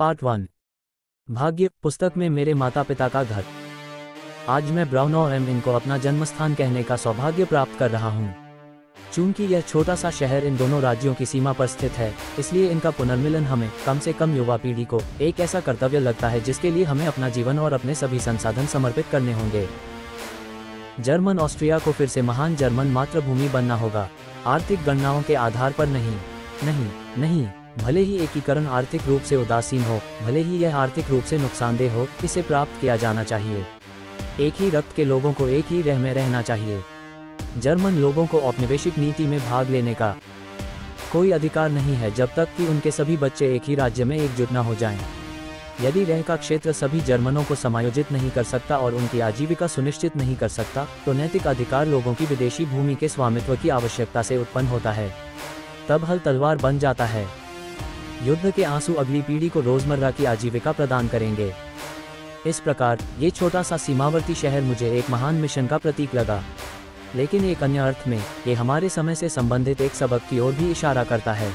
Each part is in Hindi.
पार्ट 1। भाग्य पुस्तक में मेरे माता पिता का घर। आज मैं ब्राउनौ एम को अपना जन्मस्थान कहने का सौभाग्य प्राप्त कर रहा हूँ। चूंकि यह छोटा सा शहर इन दोनों राज्यों की सीमा पर स्थित है, इसलिए इनका पुनर्मिलन हमें कम से कम युवा पीढ़ी को एक ऐसा कर्तव्य लगता है जिसके लिए हमें अपना जीवन और अपने सभी संसाधन समर्पित करने होंगे। जर्मन ऑस्ट्रिया को फिर से महान जर्मन मातृभूमि बनना होगा, आर्थिक गणनाओं के आधार पर नहीं। नहीं नहीं, भले ही एकीकरण आर्थिक रूप से उदासीन हो, भले ही यह आर्थिक रूप से नुकसानदेह हो, इसे प्राप्त किया जाना चाहिए। एक ही रक्त के लोगों को एक ही रह में रहना चाहिए। जर्मन लोगों को औपनिवेशिक नीति में भाग लेने का कोई अधिकार नहीं है जब तक कि उनके सभी बच्चे एक ही राज्य में एकजुट न हो जाएं। यदि रह का क्षेत्र सभी जर्मनों को समायोजित नहीं कर सकता और उनकी आजीविका सुनिश्चित नहीं कर सकता, तो नैतिक अधिकार लोगों की विदेशी भूमि के स्वामित्व की आवश्यकता से उत्पन्न होता है। तब हल तलवार बन जाता है। युद्ध के आंसू अगली पीढ़ी को रोजमर्रा की आजीविका प्रदान करेंगे। इस प्रकार ये छोटा सा सीमावर्ती शहर मुझे एक महान मिशन का प्रतीक लगा, लेकिन एक अन्य अर्थ में ये हमारे समय से संबंधित एक सबक की ओर भी इशारा करता है।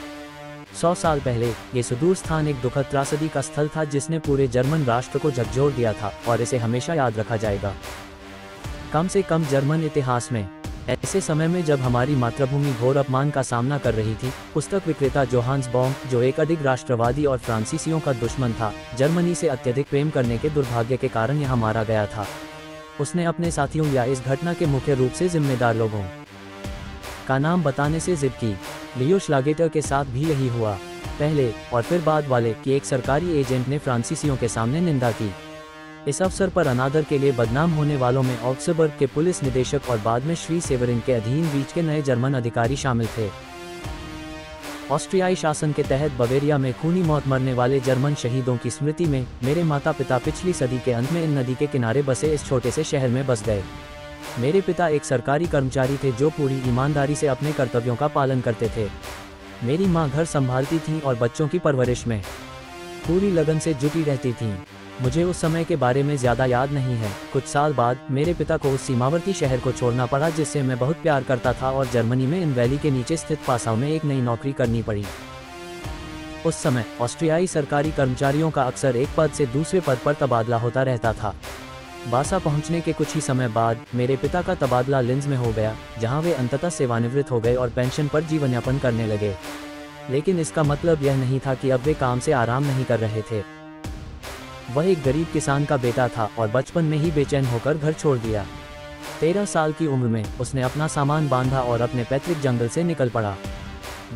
100 साल पहले ये सुदूर स्थान एक दुखद त्रासदी का स्थल था जिसने पूरे जर्मन राष्ट्र को झकझोर दिया था, और इसे हमेशा याद रखा जाएगा। कम से कम जर्मन इतिहास में ऐसे समय में जब हमारी मातृभूमि घोर अपमान का सामना कर रही थी, पुस्तक विक्रेता जोहान्स बॉम, जो एक अडिग राष्ट्रवादी और फ्रांसीसियों का दुश्मन था, जर्मनी से अत्यधिक प्रेम करने के दुर्भाग्य के कारण यहाँ मारा गया था। उसने अपने साथियों या इस घटना के मुख्य रूप से जिम्मेदार लोगों का नाम बताने से जिद की। लियो श्लागेटर के साथ भी यही हुआ। पहले और फिर बाद वाले कि एक सरकारी एजेंट ने फ्रांसीसियों के सामने निंदा की। इस अवसर पर अनादर के लिए बदनाम होने वालों में ऑक्सबर्ग के पुलिस निदेशक और बाद में श्री सेवरिन के अधीन रीच के नए जर्मन अधिकारी शामिल थे। ऑस्ट्रियाई शासन के तहत बवेरिया में खूनी मौत मरने वाले जर्मन शहीदों की स्मृति में मेरे माता पिता पिछली सदी के अंत में इन नदी के किनारे बसे इस छोटे से शहर में बस गए। मेरे पिता एक सरकारी कर्मचारी थे जो पूरी ईमानदारी से अपने कर्तव्यों का पालन करते थे। मेरी माँ घर संभालती थी और बच्चों की परवरिश में पूरी लगन से जुटी रहती थीं। मुझे उस समय के बारे में ज़्यादा याद नहीं है। कुछ साल बाद मेरे पिता को उस सीमावर्ती शहर को छोड़ना पड़ा जिससे मैं बहुत प्यार करता था, और जर्मनी में इन वैली के नीचे स्थित पासाउ में एक नई नौकरी करनी पड़ी। उस समय ऑस्ट्रियाई सरकारी कर्मचारियों का अक्सर एक पद से दूसरे पद पर तबादला होता रहता था। बासा पहुंचने के कुछ ही समय बाद मेरे पिता का तबादला लिंज में हो गया, जहां वे अंततः सेवानिवृत्त हो गए और पेंशन पर जीवन यापन करने लगे। लेकिन इसका मतलब यह नहीं था कि अब वे काम से आराम नहीं कर रहे थे। वह एक गरीब किसान का बेटा था और बचपन में ही बेचैन होकर घर छोड़ दिया। 13 साल की उम्र में उसने अपना सामान बांधा और अपने पैतृक जंगल से निकल पड़ा।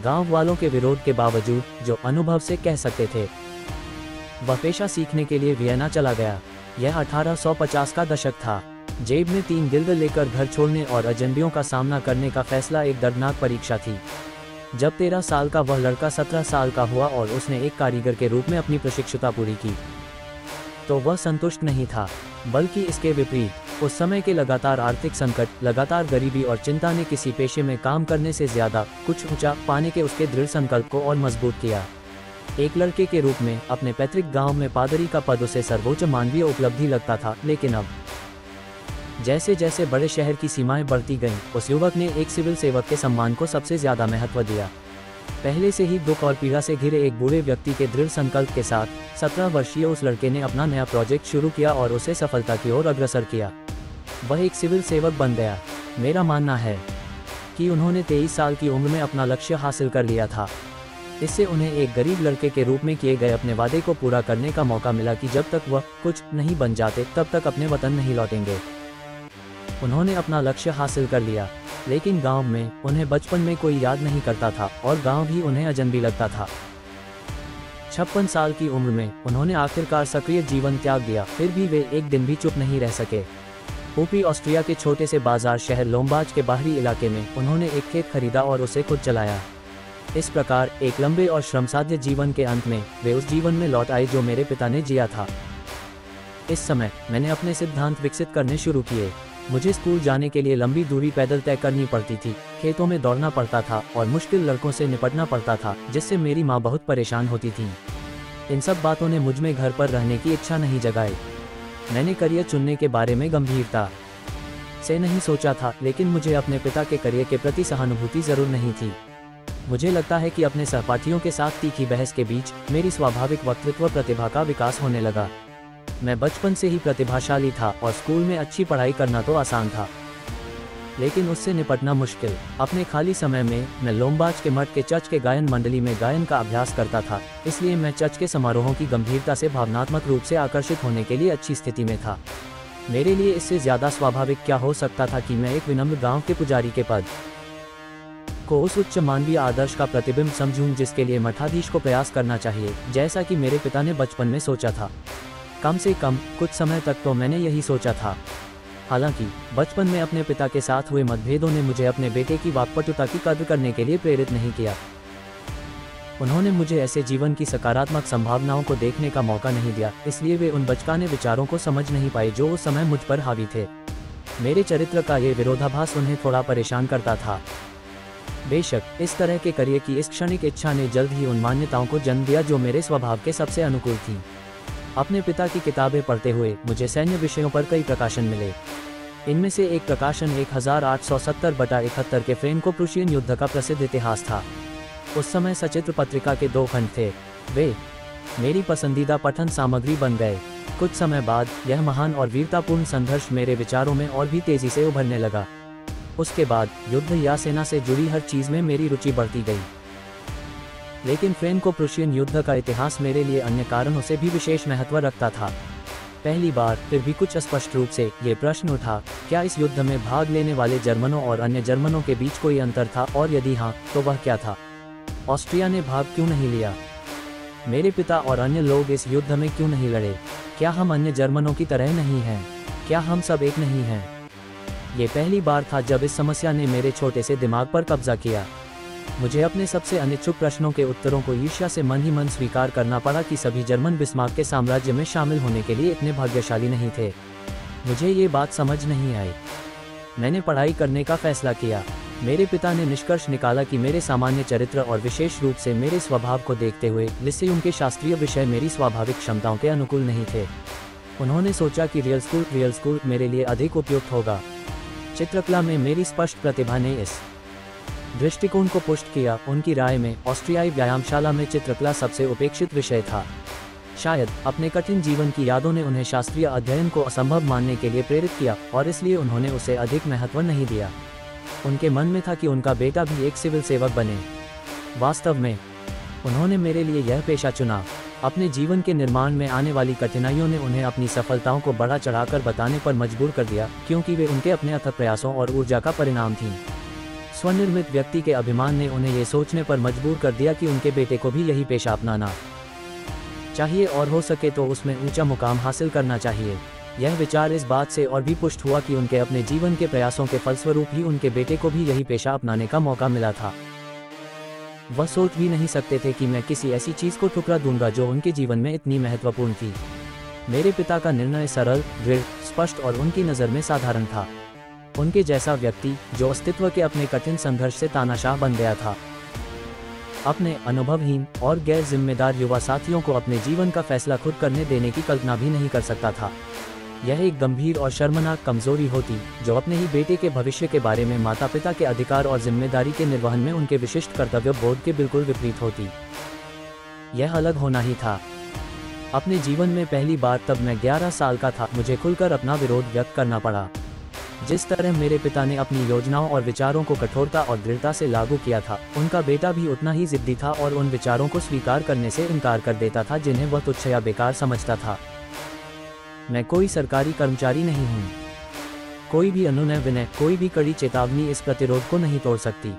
गांव वालों के विरोध के बावजूद, जो अनुभव से कह सकते थे, वह पेशा सीखने के लिए वियना चला गया। यह 1850 का दशक था। जेब में 3 गिल्ड लेकर घर छोड़ने और अजनबियों का सामना करने का फैसला एक दर्दनाक परीक्षा थी। जब 13 साल का वह लड़का 17 साल का हुआ और उसने एक कारीगर के रूप में अपनी प्रशिक्षुता पूरी की, तो वह संतुष्ट नहीं था, बल्कि इसके विपरीत उस समय के लगातार आर्थिक संकट, लगातार गरीबी और चिंता ने किसी पेशे में काम करने से ज्यादा कुछ ऊंचा पाने के उसके दृढ़ संकल्प को और मजबूत किया। एक लड़के के रूप में अपने पैतृक गांव में पादरी का पद उसे सर्वोच्च मानवीय उपलब्धि लगता था, लेकिन अब जैसे जैसे बड़े शहर की सीमाएं बढ़ती गईं, उस युवक ने एक सिविल सेवक के सम्मान को सबसे ज्यादा महत्व दिया। पहले से ही दुख और पीड़ा से घिरे एक बूढ़े व्यक्ति के दृढ़ संकल्प के साथ 17 वर्षीय उस लड़के ने अपना नया प्रोजेक्ट शुरू किया और उसे सफलता की ओर अग्रसर किया। वह एक सिविल सेवक बन गया। मेरा मानना है कि उन्होंने 23 साल की उम्र में अपना लक्ष्य हासिल कर लिया था। इससे उन्हें एक गरीब लड़के के रूप में किए गए अपने वादे को पूरा करने का मौका मिला कि जब तक वह कुछ नहीं बन जाते तब तक अपने वतन नहीं लौटेंगे। उन्होंने अपना लक्ष्य हासिल कर लिया, लेकिन गांव में उन्हें बचपन में कोई याद नहीं करता था और गांव भी उन्हें अजनबी लगता था। 56 साल की उम्र में उन्होंने आखिरकार सक्रिय जीवन त्याग दिया, फिर भी वे एक दिन भी चुप नहीं रह सके। ऊपरी ऑस्ट्रिया के छोटे से बाजार शहर लोम्बाच के बाहरी इलाके में उन्होंने एक खेत खरीदा और उसे खुद चलाया। इस प्रकार एक लंबे और श्रमसाध्य जीवन के अंत में वे उस जीवन में लौट आए जो मेरे पिता ने जिया था। इस समय मैंने अपने सिद्धांत विकसित करने शुरू किए। मुझे स्कूल जाने के लिए लंबी दूरी पैदल तय करनी पड़ती थी, खेतों में दौड़ना पड़ता था और मुश्किल लड़कों से निपटना पड़ता था, जिससे मेरी माँ बहुत परेशान होती थी। इन सब बातों ने मुझ में घर पर रहने की इच्छा नहीं जगाई। मैंने करियर चुनने के बारे में गंभीरता से नहीं सोचा था, लेकिन मुझे अपने पिता के करियर के प्रति सहानुभूति जरूर नहीं थी। मुझे लगता है कि अपने सहपाठियों के साथ तीखी बहस के बीच मेरी स्वाभाविक वक्तृत्व प्रतिभा का विकास होने लगा। मैं बचपन से ही प्रतिभाशाली था और स्कूल में अच्छी पढ़ाई करना तो आसान था, लेकिन उससे निपटना मुश्किल। अपने खाली समय में मैं लोमबाज के मठ के चर्च के गायन मंडली में गायन का अभ्यास करता था, इसलिए मैं चर्च के समारोहों की गंभीरता से भावनात्मक रूप से आकर्षित होने के लिए अच्छी स्थिति में था। मेरे लिए इससे ज़्यादा स्वाभाविक क्या हो सकता था कि मैं एक विनम्र गांव के पुजारी के पद को उस उच्च मानवीय आदर्श का प्रतिबिंब समझूं जिसके लिए मठाधीश को प्रयास करना चाहिए, जैसा कि मेरे पिता ने बचपन में सोचा था। कम से कम कुछ समय तक तो मैंने यही सोचा था। हालांकि बचपन में अपने पिता के साथ हुए मतभेदों ने मुझे अपने बेटे की वाक्पटुता की कद्र करने के लिए प्रेरित नहीं किया। उन्होंने मुझे ऐसे जीवन की सकारात्मक संभावनाओं को देखने का मौका नहीं दिया, इसलिए वे उन बचकाने विचारों को समझ नहीं पाए जो उस समय मुझ पर हावी थे। मेरे चरित्र का ये विरोधाभास उन्हें थोड़ा परेशान करता था। बेशक इस तरह के करियर की इस क्षणिक इच्छा ने जल्द ही उन मान्यताओं को जन्म दिया जो मेरे स्वभाव के सबसे अनुकूल थीं। अपने पिता की किताबें पढ़ते हुए मुझे सैन्य विषयों पर कई प्रकाशन मिले। इनमें से एक प्रकाशन 1870/71 के फ्रेंको-प्रुशियन युद्ध का प्रसिद्ध इतिहास था। उस समय सचित्र पत्रिका के 2 खंड थे। वे मेरी पसंदीदा पठन सामग्री बन गए। कुछ समय बाद यह महान और वीरतापूर्ण संघर्ष मेरे विचारों में और भी तेजी से उभरने लगा। उसके बाद युद्ध या सेना से जुड़ी हर चीज़ में मेरी रुचि बढ़ती गई। लेकिन फ्रेंको-प्रुशियन युद्ध का इतिहास मेरे लिए अन्य कारणों से भी विशेष महत्व रखता था। पहली बार फिर भी कुछ स्पष्ट रूप से ये प्रश्न उठा, क्या इस युद्ध में भाग लेने वाले जर्मनों और अन्य जर्मनों के बीच कोई अंतर था, और यदि हाँ तो वह क्या था? ऑस्ट्रिया ने भाग क्यों नहीं लिया? मेरे पिता और अन्य लोग इस युद्ध में क्यों नहीं लड़े? क्या हम अन्य जर्मनों की तरह नहीं हैं? क्या हम सब एक नहीं हैं? ये पहली बार था जब इस समस्या ने मेरे छोटे से दिमाग पर कब्जा किया। मुझे अपने सबसे अनिच्छुक प्रश्नों के उत्तरों को ईर्ष्या से मन ही मन स्वीकार करना पड़ा कि सभी जर्मन बिस्मार्क के साम्राज्य में शामिल होने के लिए इतने भाग्यशाली नहीं थे। मुझे ये बात समझ नहीं आई। मैंने पढ़ाई करने का फैसला किया। मेरे पिता ने निष्कर्ष निकाला कि मेरे सामान्य चरित्र और विशेष रूप से मेरे स्वभाव को देखते हुए लिस्सियम के शास्त्रीय विषय मेरी स्वाभाविक क्षमताओं के अनुकूल नहीं थे। उन्होंने सोचा कि रियल स्कूल मेरे लिए अधिक उपयुक्त होगा। चित्रकला में मेरी स्पष्ट प्रतिभा ने इस दृष्टिकोण को पुष्ट किया। उनकी राय में ऑस्ट्रियाई व्यायामशाला में चित्रकला सबसे उपेक्षित विषय था। शायद अपने कठिन जीवन की यादों ने उन्हें शास्त्रीय अध्ययन को असंभव मानने के लिए प्रेरित किया, और इसलिए उन्होंने उसे अधिक महत्व नहीं दिया। उनके मन में था कि उनका बेटा भी एक सिविल सेवक बने। वास्तव में उन्होंने मेरे लिए यह पेशा चुना। अपने जीवन के निर्माण में आने वाली कठिनाइयों ने उन्हें अपनी सफलताओं को बढ़ा चढ़ाकर बताने पर मजबूर कर दिया, क्योंकि वे उनके अपने अथक प्रयासों और ऊर्जा का परिणाम थीं। स्वनिर्मित व्यक्ति के अभिमान ने उन्हें ये सोचने पर मजबूर कर दिया कि उनके बेटे को भी यही पेशा अपनाना चाहिए, और हो सके तो उसमें ऊंचा मुकाम हासिल करना चाहिए। यह विचार इस बात से और भी पुष्ट हुआ कि उनके अपने जीवन के प्रयासों के फलस्वरूप ही उनके बेटे को भी यही पेशा अपनाने का मौका मिला था। वह सोच भी नहीं सकते थे कि मैं किसी ऐसी चीज़ को ठुकरा दूंगा जो उनके जीवन में इतनी महत्वपूर्ण थी। मेरे पिता का निर्णय सरल, दृढ़, स्पष्ट और उनकी नज़र में साधारण था। उनके जैसा व्यक्ति जो अस्तित्व के अपने कठिन संघर्ष से तानाशाह बन गया था, अपने अनुभवहीन और गैर जिम्मेदार युवा साथियों को अपने जीवन का फैसला खुद करने देने की कल्पना भी नहीं कर सकता था। यह एक गंभीर और शर्मनाक कमजोरी होती जो अपने ही बेटे के भविष्य के बारे में माता पिता के अधिकार और जिम्मेदारी के निर्वहन में उनके विशिष्ट कर्तव्य बोध के बिल्कुल विपरीत होती। यह अलग होना ही था। अपने जीवन में पहली बार तब मैं 11 साल का था, मुझे खुलकर अपना विरोध व्यक्त करना पड़ा। जिस तरह मेरे पिता ने अपनी योजनाओं और विचारों को कठोरता और दृढ़ता से लागू किया था, उनका बेटा भी उतना ही जिद्दी था और उन विचारों को स्वीकार करने से इनकार कर देता था जिन्हें वह तुच्छ या बेकार समझता था। मैं कोई सरकारी कर्मचारी नहीं हूँ। कोई भी अनुनय विनय, कोई भी कड़ी चेतावनी इस प्रतिरोध को नहीं तोड़ सकती।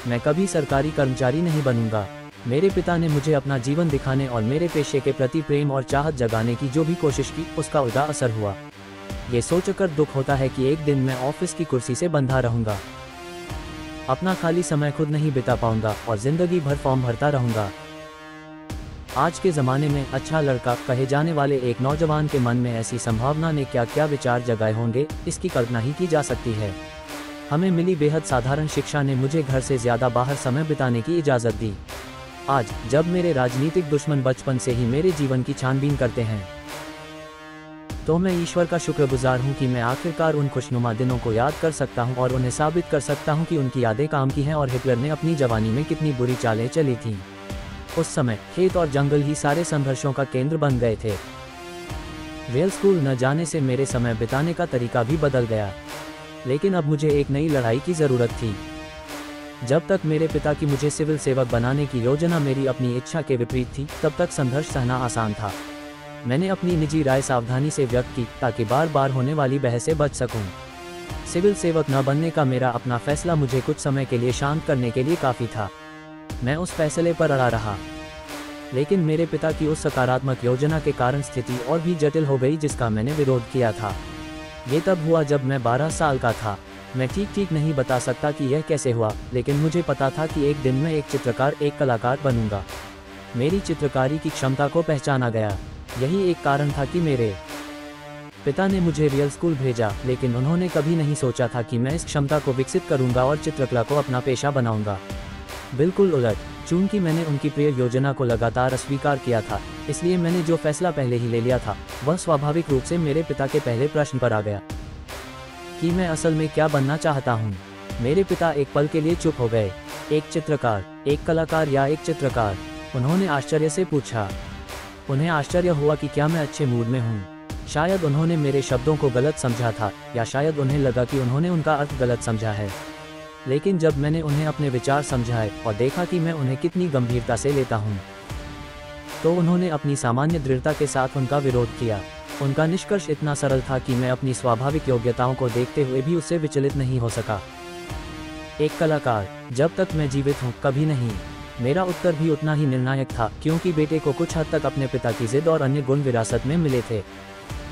मैं कभी सरकारी कर्मचारी नहीं बनूंगा। मेरे पिता ने मुझे अपना जीवन दिखाने और मेरे पेशे के प्रति प्रेम और चाहत जगाने की जो भी कोशिश की, उसका उल्टा असर हुआ। ये सोचकर दुख होता है कि एक दिन मैं ऑफिस की कुर्सी से बंधा रहूंगा, अपना खाली समय खुद नहीं बिता पाऊंगा और जिंदगी भर फॉर्म भरता रहूंगा। आज के ज़माने में अच्छा लड़का कहे जाने वाले एक नौजवान के मन में ऐसी संभावना ने क्या क्या विचार जगाए होंगे, इसकी कल्पना ही की जा सकती है। हमें मिली बेहद साधारण शिक्षा ने मुझे घर से ज़्यादा बाहर समय बिताने की इजाज़त दी। आज जब मेरे राजनीतिक दुश्मन बचपन से ही मेरे जीवन की छानबीन करते हैं, तो मैं ईश्वर का शुक्रगुजार हूँ कि मैं आखिरकार उन खुशनुमा दिनों को याद कर सकता हूँ और उन्हें साबित कर सकता हूँ कि उनकी यादें काम की हैं और हिटलर ने अपनी जवानी में कितनी बुरी चालें चली थीं। उस समय खेत और जंगल ही सारे संघर्षों का केंद्र बन गए थे। रियल स्कूल न जाने से मेरे समय बिताने का तरीका भी बदल गया, लेकिन अब मुझे एक नई लड़ाई की ज़रूरत थी। जब तक मेरे पिता की मुझे सिविल सेवक बनाने की योजना मेरी अपनी इच्छा के विपरीत थी, तब तक संघर्ष सहना आसान था। मैंने अपनी निजी राय सावधानी से व्यक्त की ताकि बार बार होने वाली बहस से बच सकूं। सिविल सेवक न बनने का मेरा अपना फैसला मुझे कुछ समय के लिए शांत करने के लिए काफ़ी था। मैं उस फैसले पर अड़ा रहा, लेकिन मेरे पिता की उस सकारात्मक योजना के कारण स्थिति और भी जटिल हो गई जिसका मैंने विरोध किया था। ये तब हुआ जब मैं 12 साल का था। मैं ठीक नहीं बता सकता कि यह कैसे हुआ, लेकिन मुझे पता था कि एक दिन मैं एक चित्रकार, एक कलाकार बनूंगा। मेरी चित्रकारी की क्षमता को पहचाना गया। यही एक कारण था कि मेरे पिता ने मुझे रियल स्कूल भेजा, लेकिन उन्होंने कभी नहीं सोचा था कि मैं इस क्षमता को विकसित करूंगा और चित्रकला को अपना पेशा बनाऊंगा। बिल्कुल उलट, चूंकि मैंने उनकी प्रिय योजना को लगातार अस्वीकार किया था, इसलिए मैंने जो फैसला पहले ही ले लिया था वह स्वाभाविक रूप से मेरे पिता के पहले प्रश्न पर आ गया कि मैं असल में क्या बनना चाहता हूँ। मेरे पिता एक पल के लिए चुप हो गए। एक चित्रकार, एक कलाकार या एक चित्रकार? उन्होंने आश्चर्य से पूछा। उन्हें आश्चर्य हुआ कि क्या मैं अच्छे मूड में हूँ। शायद उन्होंने मेरे शब्दों को गलत समझा था, या शायद उन्हें लगा कि उन्होंने उनका अर्थ गलत समझा है। लेकिन जब मैंने उन्हें अपने विचार समझाए और देखा कि मैं उन्हें कितनी गंभीरता से लेता हूँ, तो उन्होंने अपनी सामान्य दृढ़ता के साथ उनका विरोध किया। उनका निष्कर्ष इतना सरल था कि मैं अपनी स्वाभाविक योग्यताओं को देखते हुए भी उससे विचलित नहीं हो सका। एक कलाकार, जब तक मैं जीवित हूँ कभी नहीं। मेरा उत्तर भी उतना ही निर्णायक था, क्योंकि बेटे को कुछ हद तक अपने पिता की जिद और अन्य गुण विरासत में मिले थे।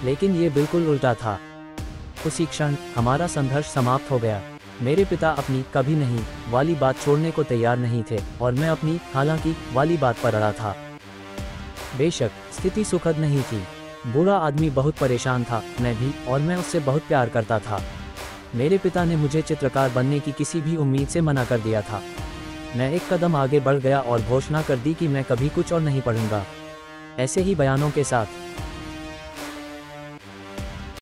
लेकिन ये बिल्कुल उल्टा था। उसी क्षण हमारा संघर्ष समाप्त हो गया। मेरे पिता अपनी कभी नहीं वाली बात छोड़ने को तैयार नहीं थे और मैं अपनी हालांकि वाली बात पर अड़ा था। बेशक स्थिति सुखद नहीं थी। बूढ़ा आदमी बहुत परेशान था, मैं भी, और मैं उससे बहुत प्यार करता था। मेरे पिता ने मुझे चित्रकार बनने की किसी भी उम्मीद से मना कर दिया था। मैं एक कदम आगे बढ़ गया और घोषणा कर दी कि मैं कभी कुछ और नहीं पढ़ूंगा। ऐसे ही बयानों के साथ